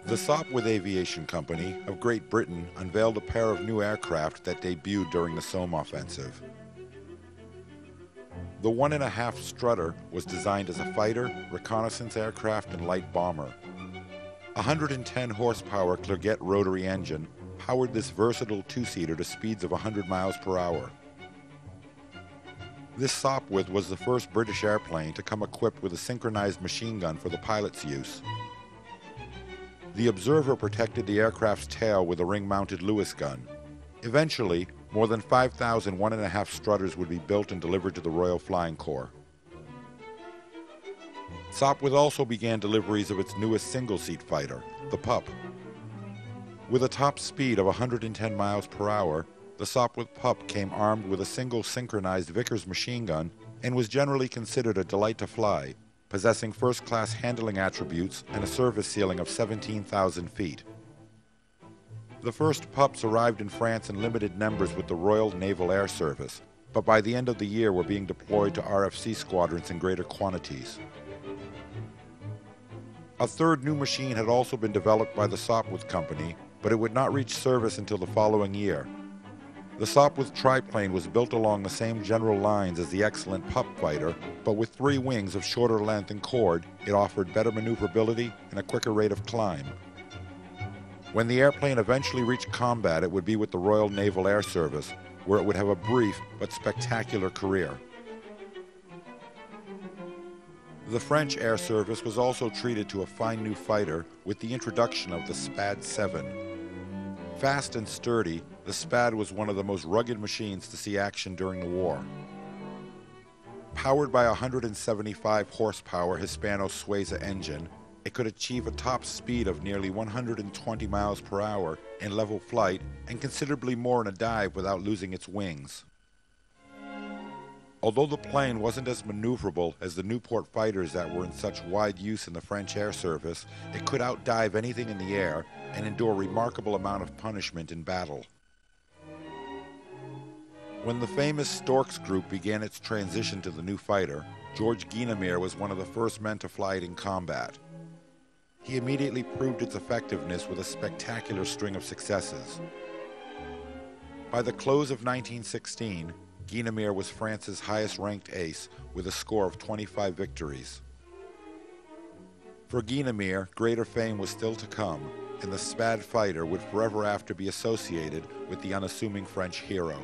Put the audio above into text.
The Sopwith Aviation Company of Great Britain unveiled a pair of new aircraft that debuted during the Somme offensive. The 1.5 Strutter was designed as a fighter, reconnaissance aircraft, and light bomber. A 110 horsepower Clerget rotary engine powered this versatile two-seater to speeds of 100 miles per hour. This Sopwith was the first British airplane to come equipped with a synchronized machine gun for the pilot's use. The observer protected the aircraft's tail with a ring-mounted Lewis gun. Eventually, more than 5,000 1.5 Strutters would be built and delivered to the Royal Flying Corps. Sopwith also began deliveries of its newest single-seat fighter, the Pup. With a top speed of 110 miles per hour, the Sopwith Pup came armed with a single synchronized Vickers machine gun and was generally considered a delight to fly, possessing first-class handling attributes and a service ceiling of 17,000 feet. The first Pups arrived in France in limited numbers with the Royal Naval Air Service, but by the end of the year were being deployed to RFC squadrons in greater quantities. A third new machine had also been developed by the Sopwith Company, but it would not reach service until the following year. The Sopwith triplane was built along the same general lines as the excellent Pup fighter, but with 3 wings of shorter length and chord, it offered better maneuverability and a quicker rate of climb. When the airplane eventually reached combat, it would be with the Royal Naval Air Service, where it would have a brief but spectacular career. The French Air Service was also treated to a fine new fighter with the introduction of the Spad VII. Fast and sturdy, the Spad was one of the most rugged machines to see action during the war. Powered by a 175 horsepower Hispano-Suiza engine, it could achieve a top speed of nearly 120 miles per hour in level flight and considerably more in a dive without losing its wings. Although the plane wasn't as maneuverable as the Nieuport fighters that were in such wide use in the French Air Service, it could outdive anything in the air and endure a remarkable amount of punishment in battle. When the famous Storks group began its transition to the new fighter, George Guynemer was one of the first men to fly it in combat. He immediately proved its effectiveness with a spectacular string of successes. By the close of 1916, Guynemer was France's highest-ranked ace with a score of 25 victories. For Guynemer, greater fame was still to come, and the Spad fighter would forever after be associated with the unassuming French hero.